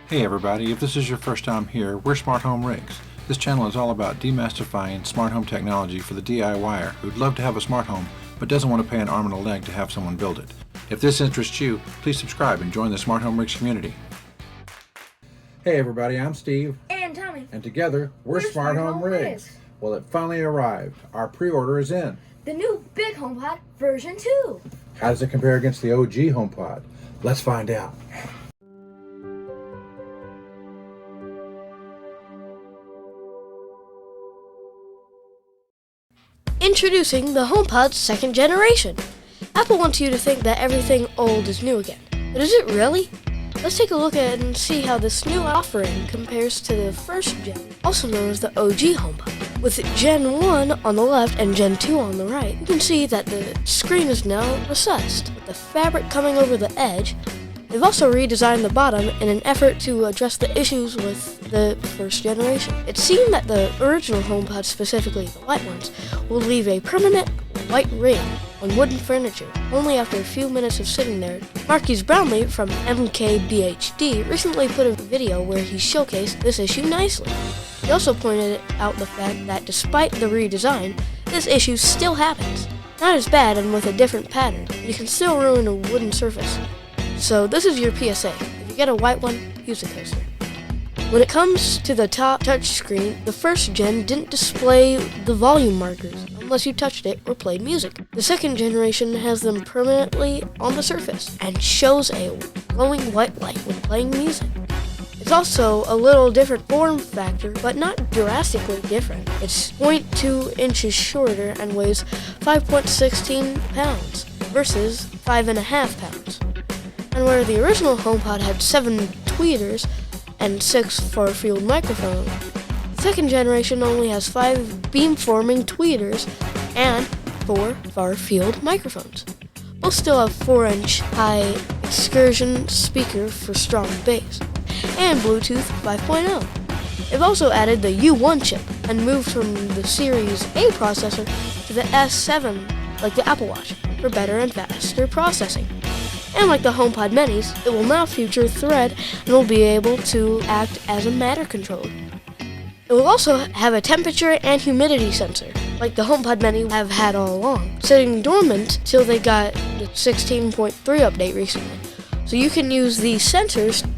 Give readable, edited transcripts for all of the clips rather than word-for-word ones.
Hey everybody, if this is your first time here, we're Smart Home Rigs. This channel is all about demystifying smart home technology for the DIYer who'd love to have a smart home but doesn't want to pay an arm and a leg to have someone build it. If this interests you, please subscribe and join the Smart Home Rigs community. Hey everybody, I'm Steve. And Tommy. And together, we're Smart Home Rigs. Well, it finally arrived. Our pre-order is in. The new Big HomePod version 2. How does it compare against the OG HomePod? Let's find out. Introducing the HomePod 2nd generation. Apple wants you to think that everything old is new again. But is it really? Let's take a look at and see how this new offering compares to the 1st gen, also known as the OG HomePod. With Gen 1 on the left and Gen 2 on the right, you can see that the screen is now recessed, with the fabric coming over the edge. They've also redesigned the bottom in an effort to address the issues with the 1st generation. It seemed that the original HomePod, specifically the white ones, will leave a permanent white ring on wooden furniture only after a few minutes of sitting there. Marquise Brownlee from MKBHD recently put a video where he showcased this issue nicely. He also pointed out the fact that despite the redesign, this issue still happens. Not as bad and with a different pattern, you can still ruin a wooden surface. So this is your PSA. If you get a white one, use a coaster. When it comes to the top touchscreen, the 1st gen didn't display the volume markers unless you touched it or played music. The 2nd generation has them permanently on the surface and shows a glowing white light when playing music. It's also a little different form factor, but not drastically different. It's 0.2 inches shorter and weighs 5.16 pounds versus 5.5 pounds. And where the original HomePod had 7 tweeters and 6 far-field microphones, the 2nd generation only has 5 beamforming tweeters and 4 far-field microphones. Both still have 4-inch high excursion speaker for strong bass, and Bluetooth 5.0. They've also added the U1 chip and moved from the Series A processor to the S7 like the Apple Watch for better and faster processing. And like the HomePod Minis, it will now feature Thread and will be able to act as a Matter controller. It will also have a temperature and humidity sensor, like the HomePod Mini have had all along, sitting dormant till they got the 16.3 update recently. So you can use these sensors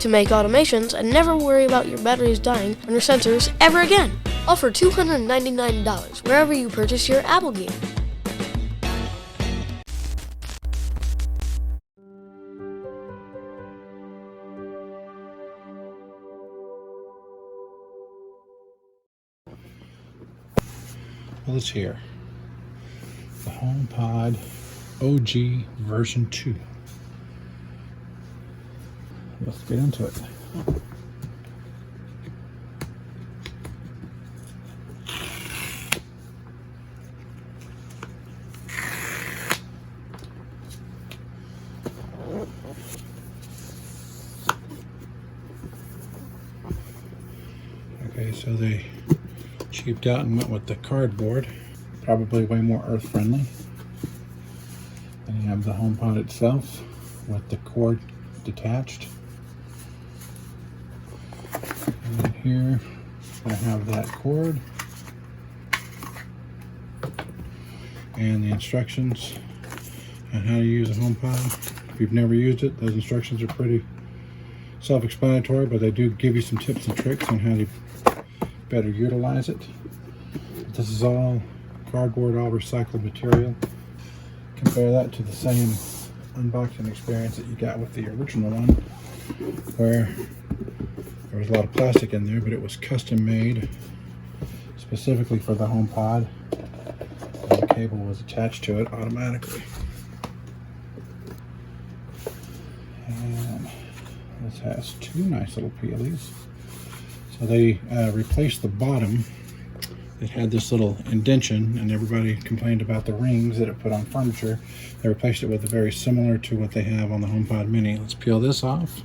to make automations and never worry about your batteries dying on your sensors ever again. All for $299 wherever you purchase your Apple gear. Well, it's here. The HomePod OG version 2. Let's get into it. Okay, so they cheaped out and went with the cardboard, probably way more earth friendly. Then you have the HomePod itself with the cord detached. And here I have that cord and the instructions on how to use a HomePod. If you've never used it, those instructions are pretty self-explanatory, but they do give you some tips and tricks on how to better utilize it. This is all cardboard, all recycled material. Compare that to the same unboxing experience that you got with the original one, where there was a lot of plastic in there, but it was custom made specifically for the HomePod, and the cable was attached to it automatically. And this has 2 nice little peelies. So they replaced the bottom. It had this little indention, and everybody complained about the rings that it put on furniture. They replaced it with a very similar to what they have on the HomePod Mini. Let's peel this off.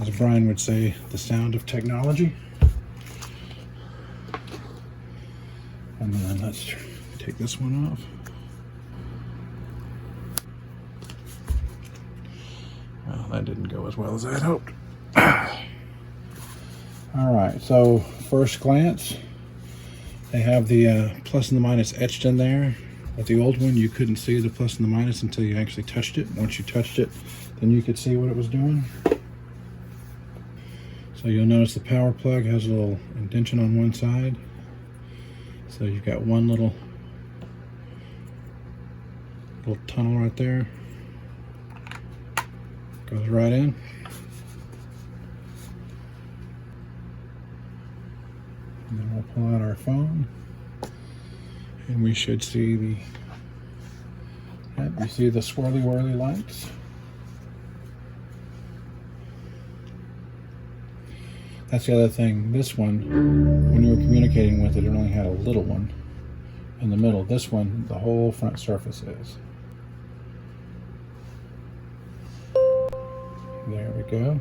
As Brian would say, the sound of technology. And then let's take this one off. That didn't go as well as I had hoped. Alright, so first glance, they have the plus and the minus etched in there. With the old one, you couldn't see the plus and the minus until you actually touched it. Once you touched it, then you could see what it was doing. So you'll notice the power plug has a little indentation on one side. So you've got one little tunnel right there. Goes right in. And then we'll pull out our phone. And we should see the, yep, you see the swirly whirly lights. That's the other thing. This one, when you were communicating with it, it only had a little one in the middle. This one, the whole front surface is. There we go.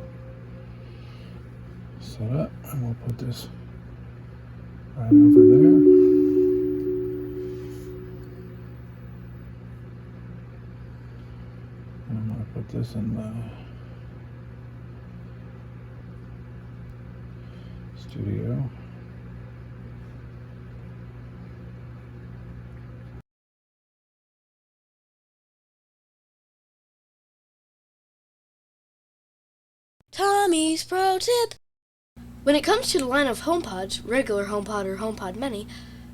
Set up, and we'll put this right over there. And I'm going to put this in the studio. Tommy's Pro Tip! When it comes to the line of HomePods, regular HomePod or HomePod Mini,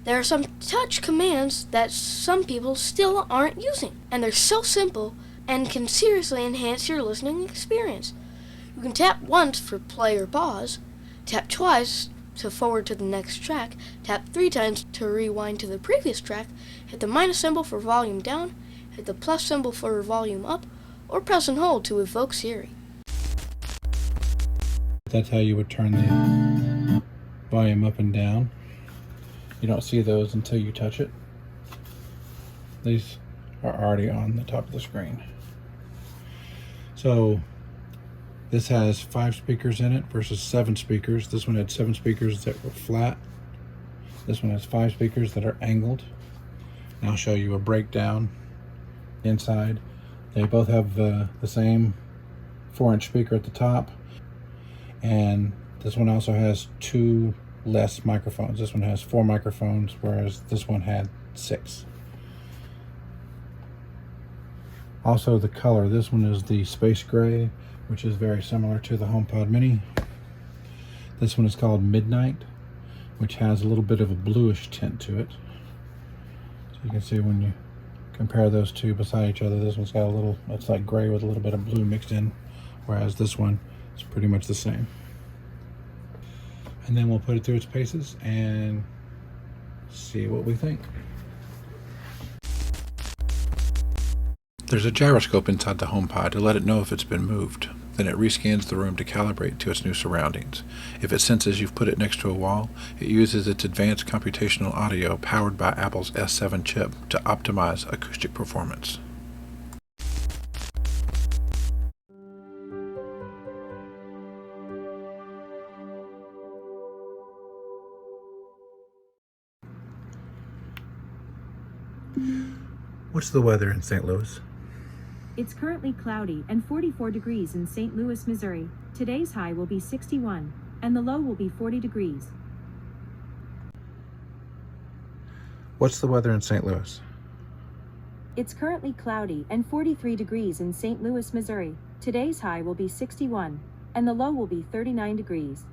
there are some touch commands that some people still aren't using. And they're so simple and can seriously enhance your listening experience. You can tap once for play or pause, tap twice to forward to the next track, tap 3 times to rewind to the previous track, hit the minus symbol for volume down, hit the plus symbol for volume up, or press and hold to evoke Siri. That's how you would turn the volume up and down. You don't see those until you touch it. These are already on the top of the screen. So this has 5 speakers in it versus 7 speakers. This one had 7 speakers that were flat. This one has 5 speakers that are angled. And I'll show you a breakdown inside. They both have the same 4-inch speaker at the top. And this one also has 2 less microphones. This one has 4 microphones, whereas this one had 6. Also the color, this one is the space gray, which is very similar to the HomePod Mini. This one is called Midnight, which has a little bit of a bluish tint to it. So you can see when you compare those two beside each other, this one's got a little, it's like gray with a little bit of blue mixed in, whereas this one is pretty much the same. And then we'll put it through its paces and see what we think. There's a gyroscope inside the HomePod to let it know if it's been moved. Then it rescans the room to calibrate to its new surroundings. If it senses you've put it next to a wall, it uses its advanced computational audio powered by Apple's S7 chip to optimize acoustic performance. What's the weather in St. Louis? It's currently cloudy and 44 degrees in St. Louis, Missouri. Today's high will be 61, and the low will be 40 degrees. What's the weather in St. Louis? It's currently cloudy and 43 degrees in St. Louis, Missouri. Today's high will be 61, and the low will be 39 degrees.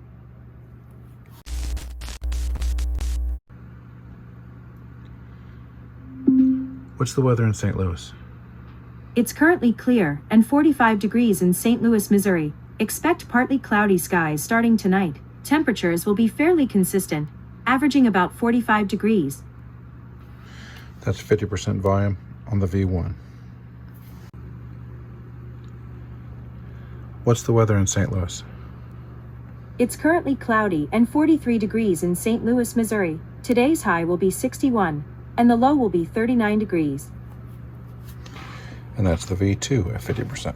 What's the weather in St. Louis? It's currently clear and 45 degrees in St. Louis, Missouri. Expect partly cloudy skies starting tonight. Temperatures will be fairly consistent, averaging about 45 degrees. That's 50% volume on the V1. What's the weather in St. Louis? It's currently cloudy and 43 degrees in St. Louis, Missouri. Today's high will be 61, and the low will be 39 degrees. And that's the V2 at 50%.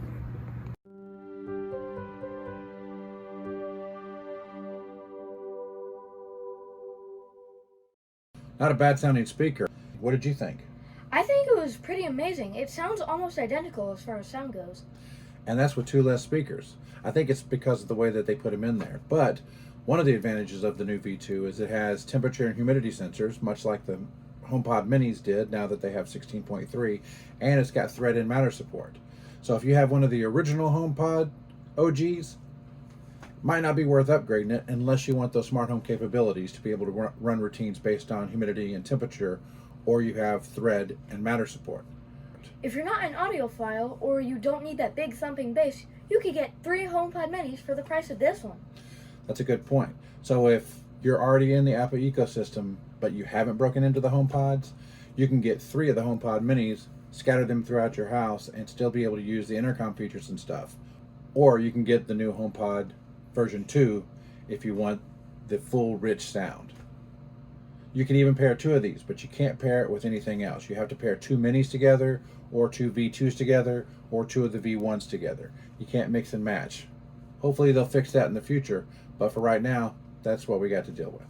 Not a bad sounding speaker. What did you think? I think it was pretty amazing. It sounds almost identical as far as sound goes. and that's with 2 less speakers. I think it's because of the way that they put them in there. But one of the advantages of the new V2 is it has temperature and humidity sensors, much like the HomePod Minis did now that they have 16.3, and it's got thread and matter support. So if you have one of the original HomePod OGs, might not be worth upgrading it unless you want those smart home capabilities to be able to run routines based on humidity and temperature, or you have thread and matter support. If you're not an audiophile or you don't need that big thumping bass, you could get 3 HomePod Minis for the price of this one. That's a good point. So if you're already in the Apple ecosystem, but you haven't broken into the HomePods, you can get 3 of the HomePod Minis, scatter them throughout your house, and still be able to use the intercom features and stuff. Or you can get the new HomePod version 2 if you want the full rich sound. You can even pair 2 of these, but you can't pair it with anything else. You have to pair 2 minis together, or 2 V2s together, or 2 of the V1s together. You can't mix and match. Hopefully they'll fix that in the future, but for right now, that's what we got to deal with.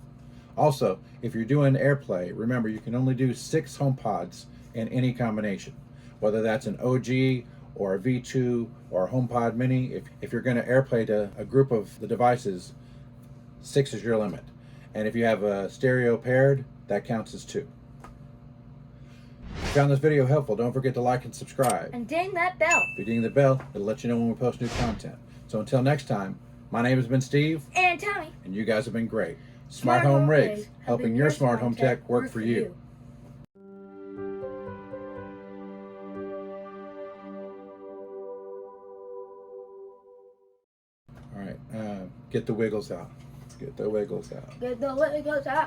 Also, if you're doing AirPlay, remember you can only do 6 HomePods in any combination, whether that's an OG or a V2 or a HomePod Mini. If you're going to AirPlay to a group of the devices, 6 is your limit. And if you have a stereo paired, that counts as 2. If you found this video helpful, don't forget to like and subscribe. And ding that bell. If you ding the bell, it'll let you know when we post new content. So until next time, my name has been Steve. And Tommy. And you guys have been great. Smart Home Rigs, helping your smart home tech work for you. All right, get the wiggles out. Get the wiggles out. Get the wiggles out.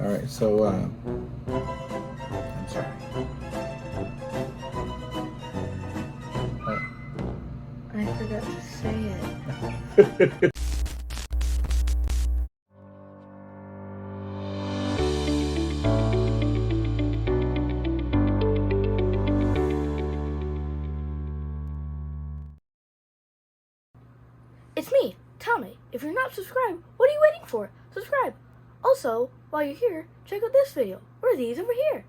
All right, so I'm sorry. I forgot to say it. It's me, Tommy. If you're not subscribed, what are you waiting for? Subscribe. Also, while you're here, check out this video, or these over here.